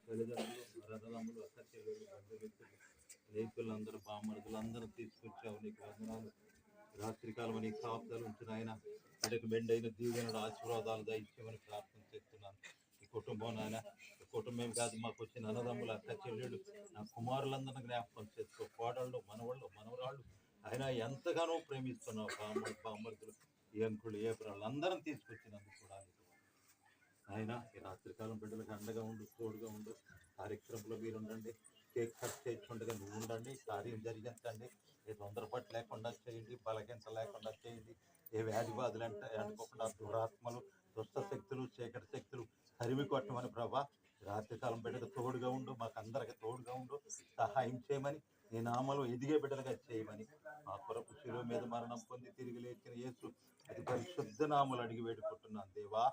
తల్లిదండ్రులు, అన్నదమ్ములు, అక్క చెల్లెలు, బంధుమిత్రులు, స్నేహితులందరూ, బామ్మరుదులందరూ తీసుకొచ్చావు. నీకు వందనాలు. రాత్రికాలం నీ కాపుదలు ఉంచిన ఆయన బిడ్డకు మెండైన దీవెనలు ఆశీర్వాదాలు దయచేయమని ప్రార్థన చేస్తున్నాను. ఈ కుటుంబం నాయన, కుటుంబం కాదు, మాకు వచ్చిన అన్నదమ్ములు, అక్క చెల్లెళ్ళు, నా కుమారులందరినీ జ్ఞాపకం చేసుకో. కోడళ్ళు, మనవాళ్ళు, మనవరాళ్ళు ఆయన ఎంతగానో ప్రేమిస్తున్నావు. బామ్మరుదులు, ఎంకులు, ఏపురాళ్ళు అందరం తీసుకొచ్చినందుకు కూడా ఆయన ఈ రాత్రికాలం బిడ్డలకు అండగా ఉండు, తోడుగా ఉండు. కార్యక్రమంలో మీరు ఉండండి. కేక్ కట్ చేయించుండగా నువ్వు ఉండండి. కార్యం జరిగించండి. ఏ తొందరపాటు లేకుండా చేయండి, బలగించ లేకుండా చేయండి. ఏ వ్యాధి బాధలు అనుకోకుండా దురాత్మలు, దుష్ట శక్తులు, చీకటి శక్తులు తరిమి కొట్టమని ప్రభా రాత్రికాలం బిడ్డకు తోడుగా ఉండు, మాకందరికి తోడుగా ఉండు, సహాయం చేయమని, నీ నామలో ఎదిగే బిడ్డలుగా చేయమని, మా కొరకు శిలువ మీద మరణం పొంది తిరిగి లేచిన యేసు అది పరిశుద్ధ నామలు అడిగి వేడుకుంటున్నాను దేవా.